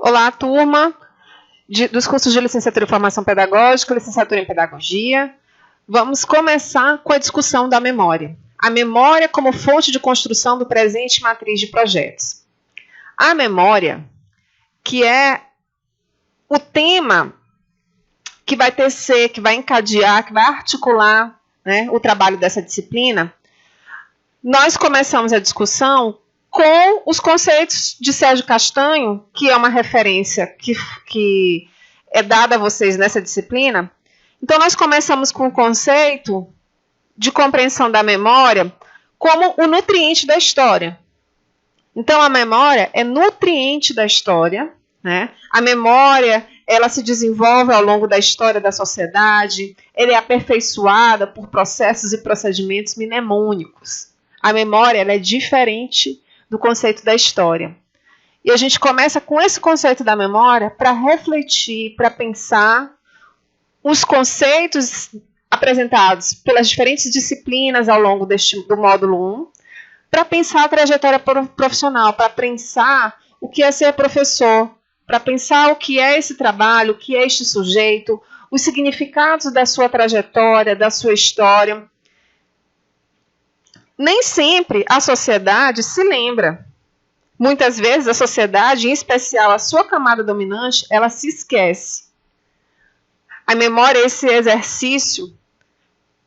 Olá, turma dos cursos de licenciatura em formação pedagógica, licenciatura em pedagogia. Vamos começar com a discussão da memória. A memória como fonte de construção do presente e matriz de projetos. A memória, que é o tema que vai tecer, que vai encadear, que vai articular, né, o trabalho dessa disciplina, nós começamos a discussão com os conceitos de Sérgio Castanho, que é uma referência que é dada a vocês nessa disciplina. Então, nós começamos com o conceito de compreensão da memória como o nutriente da história. Então, a memória é nutriente da história, né? A memória, ela se desenvolve ao longo da história da sociedade, ela é aperfeiçoada por processos e procedimentos mnemônicos. A memória, ela é diferente do conceito da história. E a gente começa com esse conceito da memória para refletir, para pensar os conceitos apresentados pelas diferentes disciplinas ao longo do módulo 1, para pensar a trajetória profissional, para pensar o que é ser professor, para pensar o que é esse trabalho, o que é este sujeito, os significados da sua trajetória, da sua história. Nem sempre a sociedade se lembra. Muitas vezes a sociedade, em especial a sua camada dominante, ela se esquece. A memória é esse exercício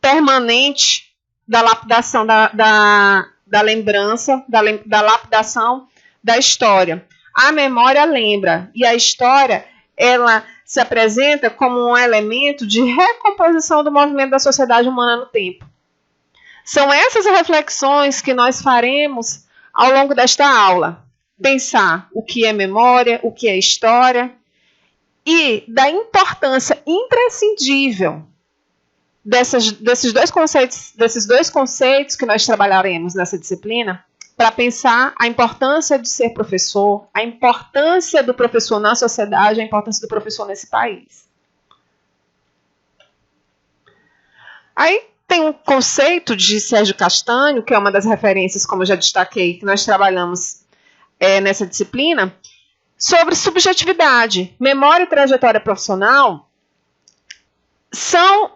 permanente da lapidação da lembrança, da lapidação da história. A memória lembra, e a história, ela se apresenta como um elemento de recomposição do movimento da sociedade humana no tempo. São essas reflexões que nós faremos ao longo desta aula. Pensar o que é memória, o que é história, e da importância imprescindível desses dois conceitos que nós trabalharemos nessa disciplina, para pensar a importância de ser professor, a importância do professor na sociedade, a importância do professor nesse país. Aí tem um conceito de Sérgio Castanho, que é uma das referências, como eu já destaquei, que nós trabalhamos nessa disciplina, sobre subjetividade. Memória e trajetória profissional são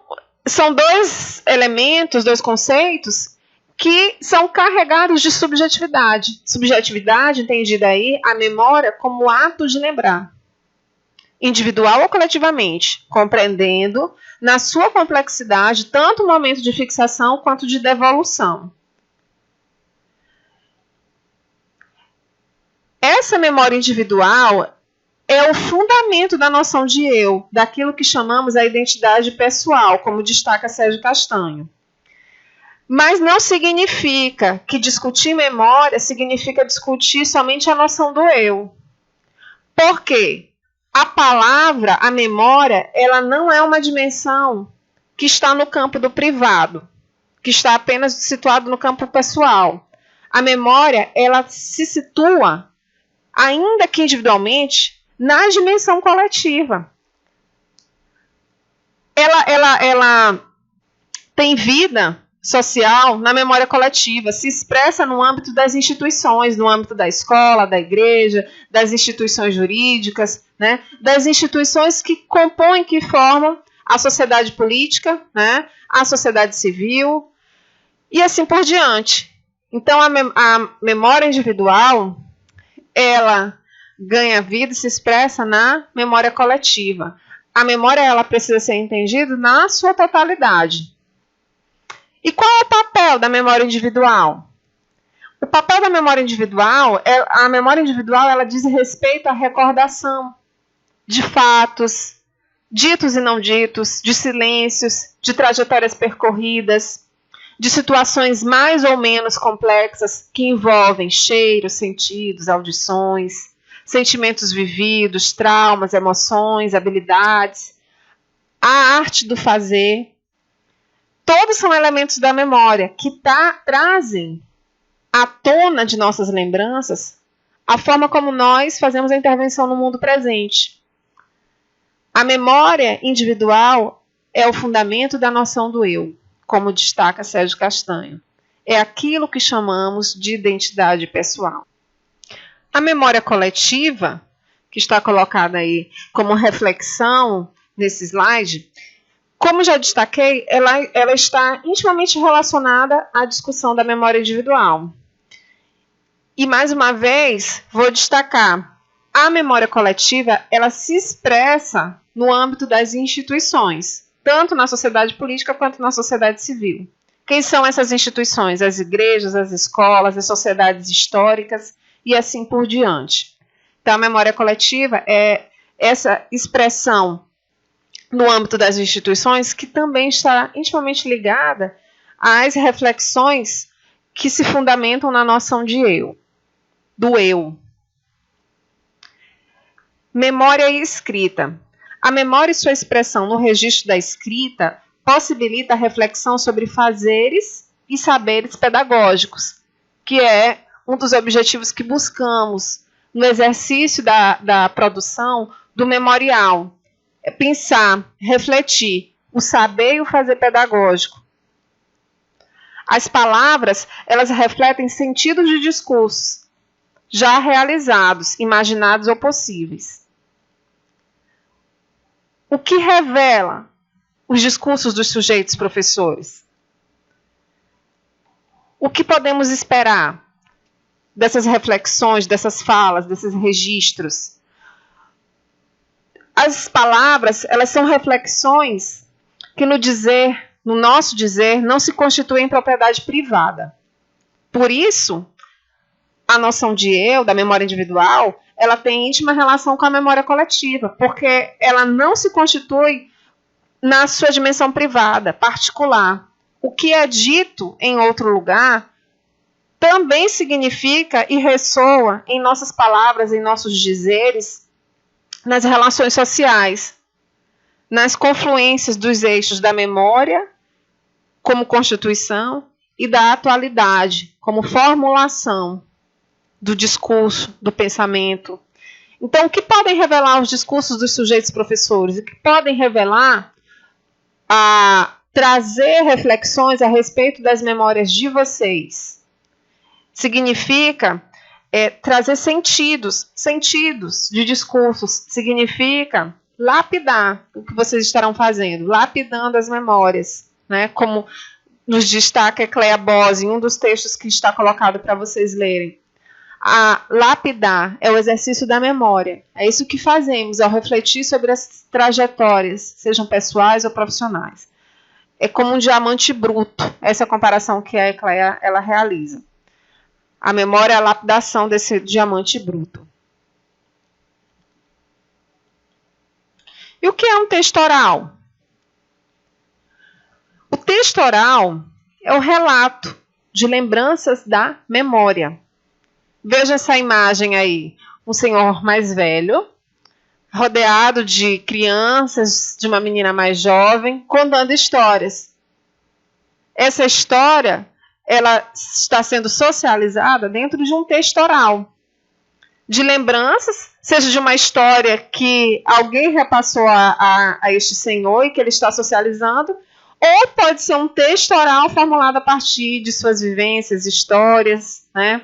dois elementos, dois conceitos que são carregados de subjetividade. Subjetividade, entendida aí, a memória como ato de lembrar, individual ou coletivamente, compreendendo na sua complexidade tanto o momento de fixação quanto de devolução. Essa memória individual é o fundamento da noção de eu, daquilo que chamamos a identidade pessoal, como destaca Sérgio Castanho. Mas não significa que discutir memória significa discutir somente a noção do eu. Por quê? A palavra, a memória, ela não é uma dimensão que está no campo do privado, que está apenas situado no campo pessoal. A memória, ela se situa, ainda que individualmente, na dimensão coletiva. Ela tem vida social na memória coletiva, se expressa no âmbito das instituições, no âmbito da escola, da igreja, das instituições jurídicas, né, das instituições que compõem, que formam a sociedade política, né, a sociedade civil, e assim por diante. Então, a memória individual, ela ganha vida e se expressa na memória coletiva. A memória, ela precisa ser entendida na sua totalidade. E qual é o papel da memória individual? O papel da memória individual, a memória individual, ela diz respeito à recordação de fatos, ditos e não ditos, de silêncios, de trajetórias percorridas, de situações mais ou menos complexas que envolvem cheiros, sentidos, audições, sentimentos vividos, traumas, emoções, habilidades, a arte do fazer. Todos são elementos da memória que trazem à tona de nossas lembranças a forma como nós fazemos a intervenção no mundo presente. A memória individual é o fundamento da noção do eu, como destaca Sérgio Castanho. É aquilo que chamamos de identidade pessoal. A memória coletiva, está colocada aí como reflexão nesse slide, como já destaquei, ela está intimamente relacionada à discussão da memória individual. E, mais uma vez, vou destacar, a memória coletiva, ela se expressa no âmbito das instituições, tanto na sociedade política quanto na sociedade civil. Quem são essas instituições? As igrejas, as escolas, as sociedades históricas e assim por diante. Então, a memória coletiva é essa expressão no âmbito das instituições que também está intimamente ligada às reflexões que se fundamentam na noção de eu, do eu. Memória e escrita. A memória e sua expressão no registro da escrita possibilita a reflexão sobre fazeres e saberes pedagógicos, que é um dos objetivos que buscamos no exercício da produção do memorial. É pensar, refletir o saber e o fazer pedagógico. As palavras, elas refletem sentidos de discursos já realizados, imaginados ou possíveis. O que revela os discursos dos sujeitos professores? O que podemos esperar dessas reflexões, dessas falas, desses registros? As palavras, elas são reflexões que no nosso dizer, não se constituem propriedade privada. Por isso, a noção de eu, da memória individual, ela tem íntima relação com a memória coletiva, porque ela não se constitui na sua dimensão privada, particular. O que é dito em outro lugar também significa e ressoa em nossas palavras, em nossos dizeres, nas relações sociais, nas confluências dos eixos da memória, como constituição, e da atualidade, como formulação do discurso, do pensamento. Então, o que podem revelar os discursos dos sujeitos professores? O que podem revelar, trazer reflexões a respeito das memórias de vocês? Significa trazer sentidos de discursos. Significa lapidar o que vocês estarão fazendo, lapidando as memórias, né? Como nos destaca Cléa Bose em um dos textos que está colocado para vocês lerem. Lapidar é o exercício da memória. É isso que fazemos ao refletir sobre as trajetórias, sejam pessoais ou profissionais. É como um diamante bruto, essa é a comparação que a Cléa ela realiza. A memória é a lapidação desse diamante bruto. E o que é um texto oral? O texto oral é o relato de lembranças da memória. Veja essa imagem aí. Um senhor mais velho, rodeado de crianças, de uma menina mais jovem, contando histórias. Essa história, ela está sendo socializada dentro de um texto oral. De lembranças, seja de uma história que alguém repassou a este senhor e que ele está socializando, ou pode ser um texto oral formulado a partir de suas vivências, histórias, né?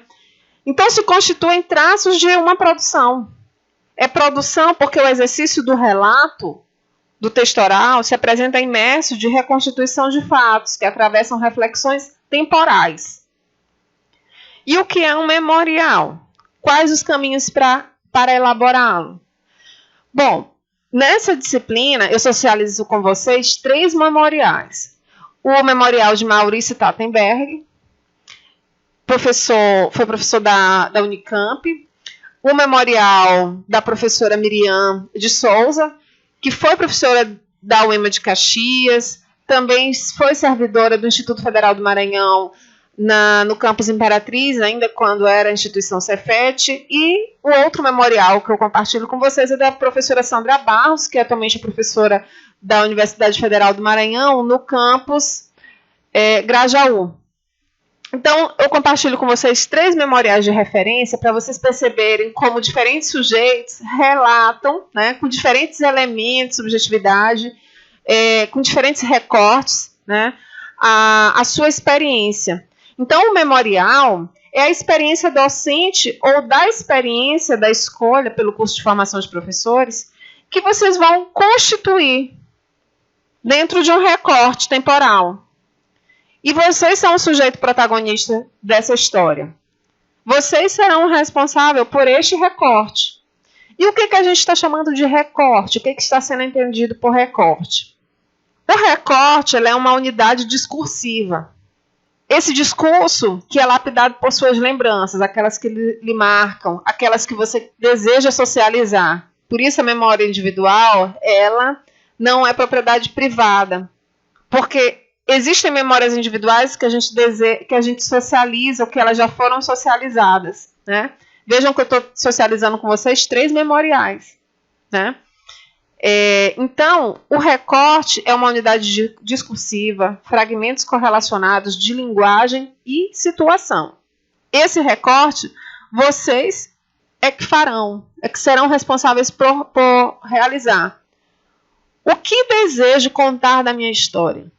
Então, se constituem traços de uma produção. É produção porque o exercício do relato, do texto oral, se apresenta imerso de reconstituição de fatos, que atravessam reflexões temporais. E o que é um memorial? Quais os caminhos para elaborá-lo? Bom, nessa disciplina, eu socializo com vocês 3 memoriais. O memorial de Maurício Tattenberg, foi professor da Unicamp, o memorial da professora Miriam de Souza, que foi professora da UEMA de Caxias, também foi servidora do Instituto Federal do Maranhão no campus Imperatriz, ainda quando era a instituição Cefet, e o outro memorial que eu compartilho com vocês é da professora Sandra Barros, que é atualmente professora da Universidade Federal do Maranhão, no campus Grajaú. Então, eu compartilho com vocês 3 memoriais de referência para vocês perceberem como diferentes sujeitos relatam, né, com diferentes elementos, subjetividade, com diferentes recortes, né, a sua experiência. Então, o memorial é a experiência docente ou da experiência da escolha pelo curso de formação de professores que vocês vão constituir dentro de um recorte temporal. E vocês são o sujeito protagonista dessa história. Vocês serão responsáveis por este recorte. E o que a gente está chamando de recorte? O que está sendo entendido por recorte? O recorte é uma unidade discursiva. Esse discurso que é lapidado por suas lembranças, aquelas que lhe marcam, aquelas que você deseja socializar. Por isso a memória individual, ela não é propriedade privada. Porque existem memórias individuais que a gente socializa, ou que elas já foram socializadas, né? Vejam que eu estou socializando com vocês 3 memoriais, né? Então, o recorte é uma unidade discursiva, fragmentos correlacionados de linguagem e situação. Esse recorte, vocês é que farão, é que serão responsáveis por realizar. O que desejo contar da minha história?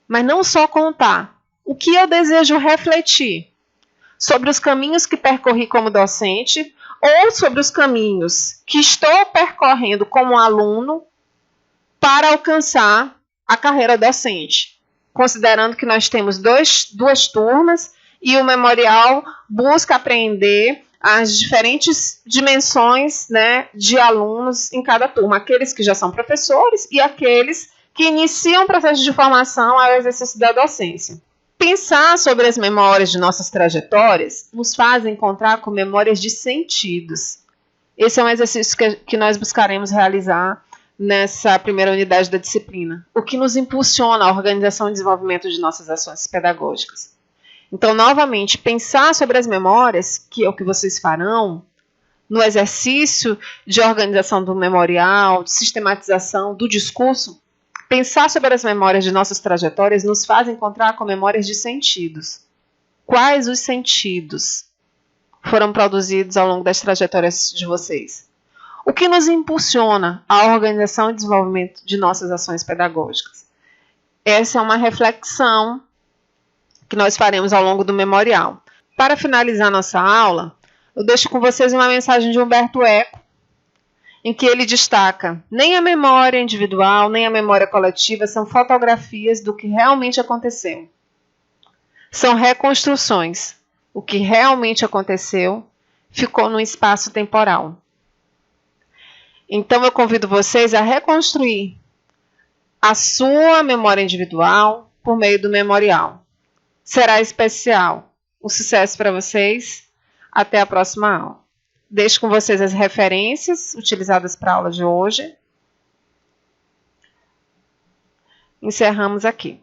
Mas não só contar. O que eu desejo refletir? Sobre os caminhos que percorri como docente ou sobre os caminhos que estou percorrendo como aluno para alcançar a carreira docente. Considerando que nós temos duas turmas e o memorial busca apreender as diferentes dimensões, né, de alunos em cada turma. Aqueles que já são professores e aqueles que iniciam o processo de formação ao exercício da docência. Pensar sobre as memórias de nossas trajetórias nos faz encontrar com memórias de sentidos. Esse é um exercício que nós buscaremos realizar nessa primeira unidade da disciplina. O que nos impulsiona a organização e desenvolvimento de nossas ações pedagógicas. Então, novamente, pensar sobre as memórias, que é o que vocês farão, no exercício de organização do memorial, de sistematização do discurso, pensar sobre as memórias de nossas trajetórias nos faz encontrar com memórias de sentidos. Quais os sentidos foram produzidos ao longo das trajetórias de vocês? O que nos impulsiona a organização e desenvolvimento de nossas ações pedagógicas? Essa é uma reflexão que nós faremos ao longo do memorial. Para finalizar nossa aula, eu deixo com vocês uma mensagem de Humberto Eco, em que ele destaca: nem a memória individual, nem a memória coletiva são fotografias do que realmente aconteceu. São reconstruções. O que realmente aconteceu ficou num espaço temporal. Então eu convido vocês a reconstruir a sua memória individual por meio do memorial. Será especial. Um sucesso para vocês. Até a próxima aula. Deixo com vocês as referências utilizadas para a aula de hoje. Encerramos aqui.